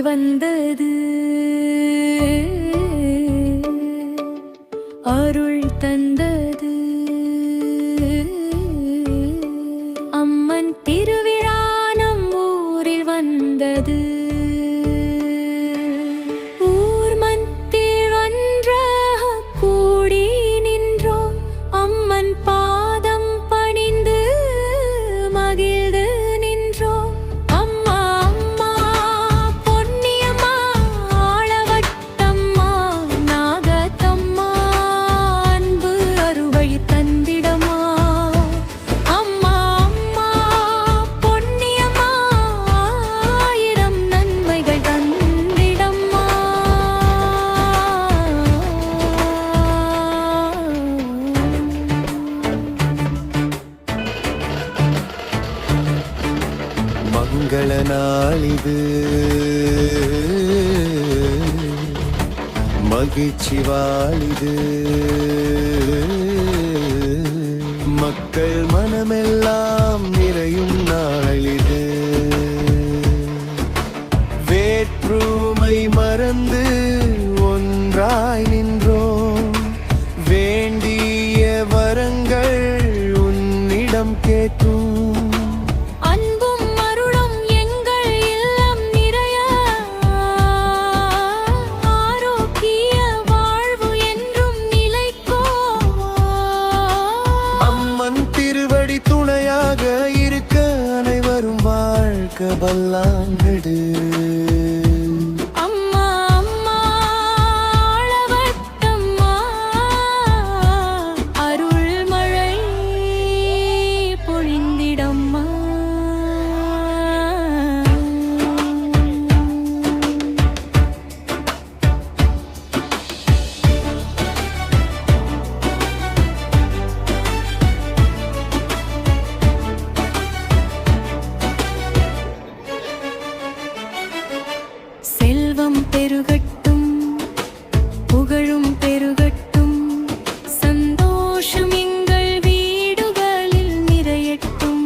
வந்தது அருள் தந்தது அம்மன் திருவிழா நம் ஊரில் வந்தது ஊர் மத்தியில் ஒன்றாக கூடி நின்றோம் அம்மன் பாதம் பணிந்து மகிழ்ந்து நின்றோம் அம்மா அம்மா பொன்னியம்மா ஆளவட்டம்மா நாகத்தம்மா அன்பு அருள் தந்திடமா அம்மா அம்மா பொன்னியம்மா ஆயிரம் நன்மைகள் தந்திடம்மா மங்கள நாளிது மகிழ்ச்சி வாழிது மக்கள் மனமெல்லாம் நிறையும் நாளிது வேற்றுமை மறந்து ஒன்றாய் நின்றோம் வேண்டிய வரங்கள் உன்னிடம் கேட்கும் அன்பும் அருளும் எங்கள் இல்லம் நிறைய ஆரோக்கிய வாழ்வு என்றும் நிலைக்கோ அம்மன் திருவடி துணையாக இருக்க அனைவரும் வாழ்க்க வல்லாங்கடு அம்மா அம்மா ஆளவட்டம்மா அருள் மழை பொழிந்திடம்மா செல்வம் பெருகட்டும் புகழும் பெருகட்டும் சந்தோஷம் எங்கள் வீடுகளில் நிறையட்டும்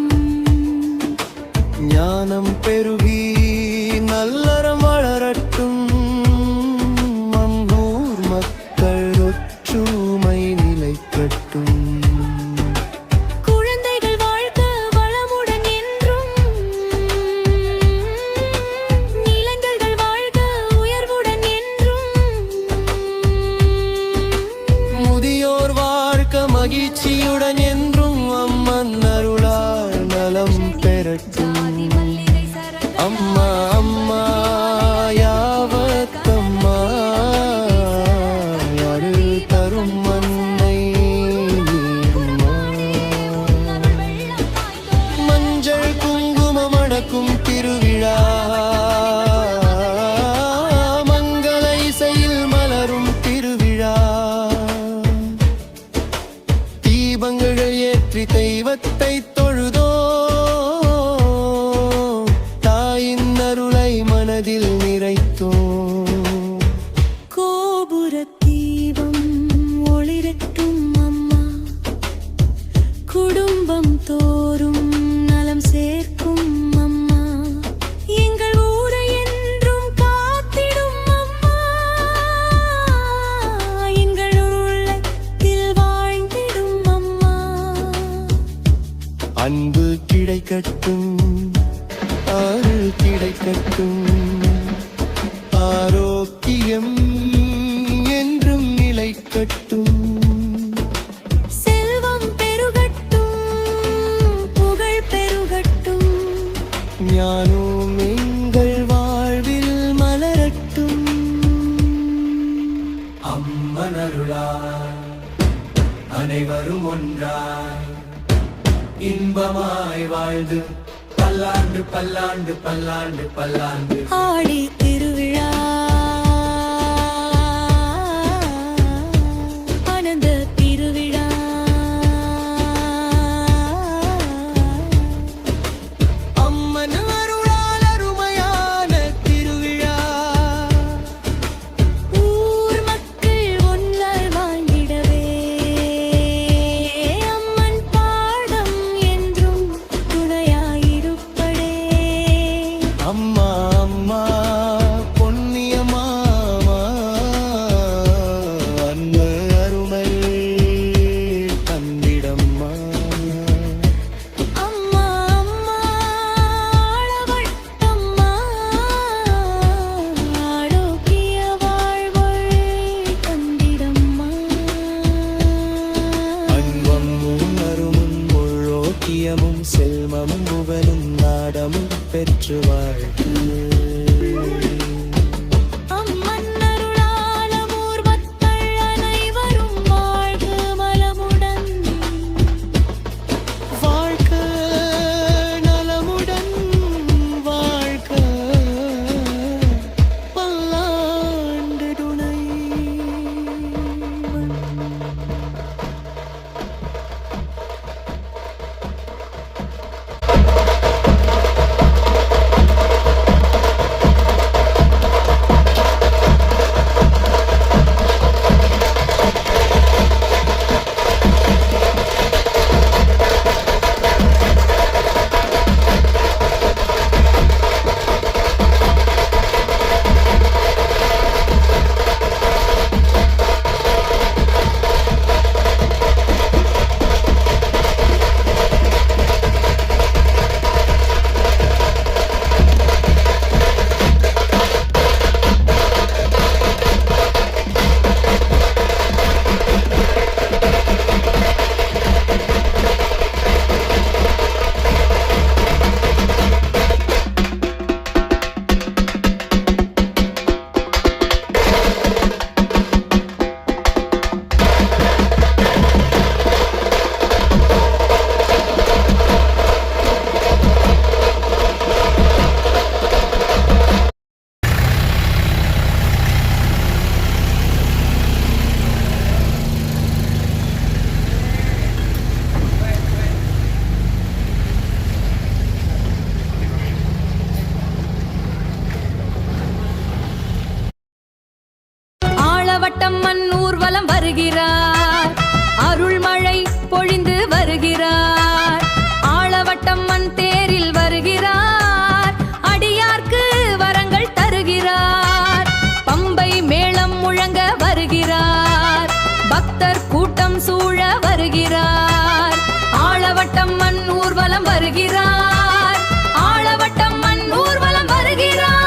ஞானம் பெருகி நல்லறம் வளரட்டும் நம்மூர் மக்கள் ஒற்றுமை நிலைக்கட்டும் குழந்தைகள் வாழ்க வளமுடன் என்றும் நிலங்கள் வாழ்க உயர்வுடன் என்றும் முதியோர் வாழ்க்க மகிழ்ச்சியுடன் என்றும் அம்மன் அருளால் நலம் பெறட்டும் அம்மா அம்மா யாவத்தம்மா அருள் தரும் அன்னை நீயம்மா. மஞ்சள் குங்குமம் அடக்கும் திருவிழா மங்கள இசையில் மலரும் திருவிழா தீபங்கள் ஏற்றி தெய்வத்தை தொழுதோ தாயின் அருளை மனதில் நிறைத்தோ கோபுர தீபம் ஒளிரட்டும் அம்மா குடும்பம் தோறும் நலம் சேர்க்கும் அம்மா எங்கள் ஊரை என்றும் காத்திடும் அம்மா எங்கள் உள்ளத்தில் வாழ்ந்திடும் அம்மா அன்பு கிடைக்கட்டும் அருள் கிடைக்கட்டும் ஆரோக்கியம் என்றும் நிலைக்கட்டும் செல்வம் பெருகட்டும் புகழ் பெருகட்டும் ஞானம் எங்கள் வாழ்வில் மலரட்டும் அம்மன் அருளால் அனைவரும் ஒன்றாய் இன்பமாய் வாழ்ந்து பல்லாண்டு பல்லாண்டு பல்லாண்டு பல்லாண்டு ஆடி திருவிழா ஆனந்த திருவிழா அம்மன் அருளால் அருமையான திருவிழா ஊர் மக்கள் ஒன்றாய் வாழ்ந்திடவே அம்மன் பாடம் என்றும் துணையாயிருப்படே அம்மா அம்மா பெற்று வாழ்த்து. அம்மன் அருளால் ஊர் மக்கள் அனைவரும் வாழ்க வளமுடன். வாழ்க நலமுடன் வாழ்க பல்லாண்டு துணை. ஆளவட்டம்மன் ஊர்வலம் வருகிறார், அருள்மழை பொழிந்து வருகிறார். ஆளவட்டம்மன் தேரில் வருகிறார், அடியார்க்கு வரங்கள் தருகிறார். பம்பை மேளம் முழங்க வருகிறார், பக்தர் கூட்டம் சூழ வருகிறார். ஆளவட்டம்மன் ஊர்வலம் வருகிறார், ஆளவட்டம்மன் ஊர்வலம் வருகிறார்.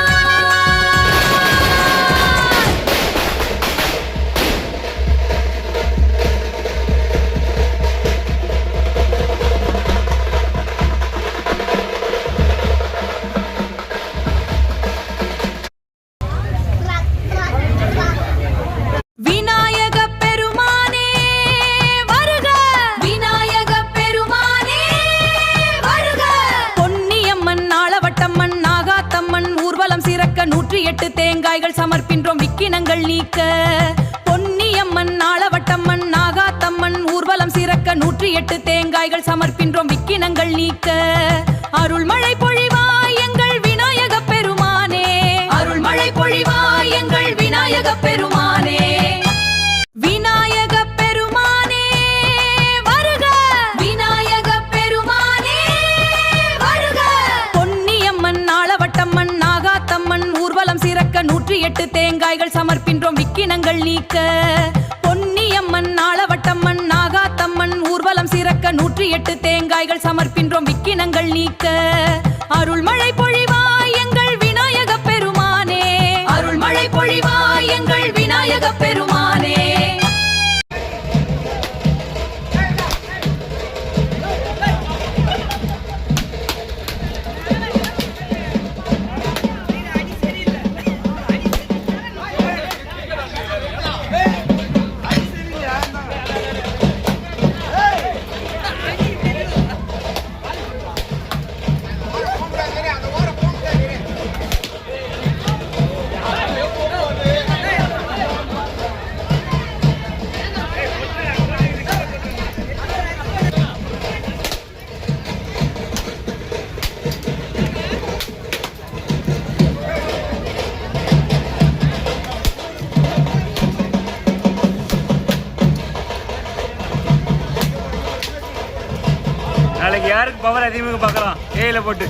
விநாயக பெருமானே வருக, விநாயக பெருமானே வருக. பொன்னியம்மன் ஆளவட்டம்மன் நாகாத்தம்மன் ஊர்வலம் சிறக்க 108 தேங்காய்கள் சமர்ப்பின்றோம் விக்கினங்கள் நீக்க. பொன்னியம்மன் ஆளவட்டம்மன் நாகாத்தம்மன் ஊர்வலம் சிறக்க 108 தேங்காய்கள் சமர்ப்பின்றோம் விக்கினங்கள் நீக்க. அருள்மழை பொழிவாய் எங்கள் விநாயக பெருமானே, அருள்மழை பொழிவாய் எங்கள் விநாயக பெருமானே. விநாயக பெருமானே வருக, விநாயக பெருமானே வருக. பொன்னியம்மன் ஆளவட்டம்மன் நாகாத்தம்மன் ஊர்வலம் சிறக்க 108 தேங்காய்கள் சமர்ப்பின்றோம் விக்கினங்கள் நீக்க. பொன்னியம்மன் ஆளவட்டம்மன் நாகாத்தம்மன் ஊர்வலம் சிறக்க 108 தேங்காய்கள் சமர்ப்பின்றோம் விக்கினங்கள் நீக்க. அருள்மழை பொழிவாய் எங்கள் விநாயக பெருமானே, அருள்மழை பொழிவாய் எங்கள் விநாயக பெருமானே. நாளைக்கு யாருக்கு பவர் அதிகமாக பார்க்கலாம் ஏல போட்டு.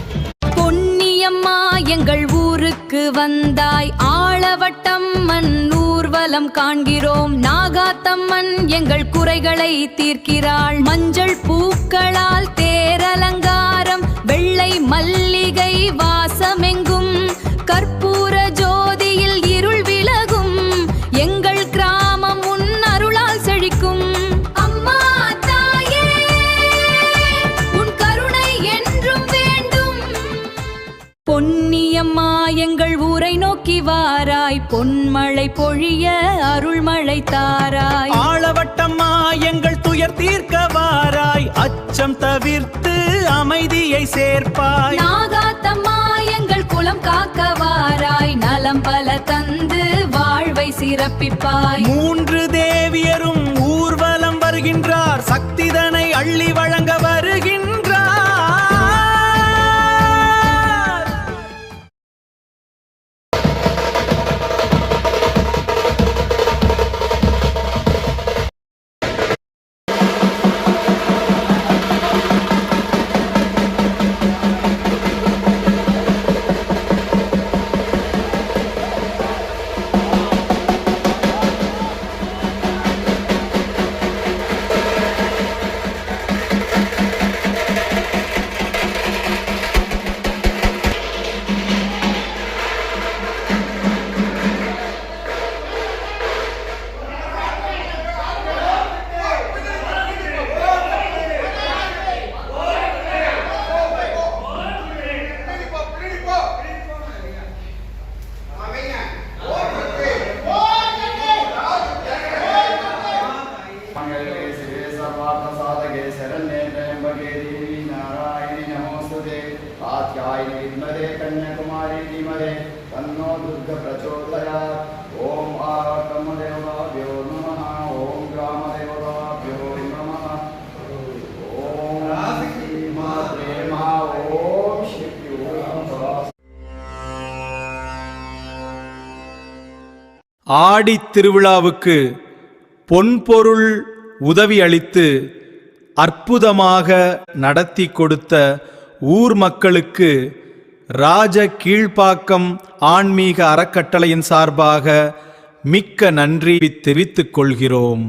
பொன்னியம்மா எங்கள் ஊருக்கு வந்தாய், ஆளவட்டம்மன் ஊர்வலம் காண்கிறோம். நாகாத்தம்மன் எங்கள் குறைகளை தீர்க்கிறாள், மஞ்சள் பூக்களால் தேரலங்காரம், வெள்ளை மல்லிகை வாசமெங்கும், கற்பூர ஜோதியில் இருள் விலகும், எங்கள் கிராமம் உன் அருளால் செழிக்கும். அம்மா தாயே உன் கருணை என்றும் வேண்டும். பொன்மழை பொழிய அருள்மழை தாராய். ஆளவட்டம்மா எங்கள் துயர் தீர்க்க வாராய், அச்சம் தவிர்த்து அமைதியை சேர்ப்பாய். நாகாத்தம்மா எங்கள் குலம் காக்க வாராய், நலம் பல தந்து வாழ்வை சிறப்பிப்பாய். 3 தேவியரும் ஊர்வலம் வருகின்றார், சக்திதனை அள்ளி வழங்க வருகின்றார். कन्याकुमारी धीमहे तन्नो दुर्ग प्रचोदयात्. ओम आकमदेवाभ्यो नमः. ओम ग्रामदेवाभ्यो नमः. ओम मात्रे महा. ओम शिव्यो. ஆடித் திருவிழாவுக்கு பொன்பொருள் உதவி அளித்து அற்புதமாக நடத்தி கொடுத்த ஊர் மக்களுக்கு ராஜ கீழ்ப்பாக்கம் ஆன்மீக அறக்கட்டளையின் சார்பாக மிக்க நன்றி தெரிவித்துக் கொள்கிறோம்.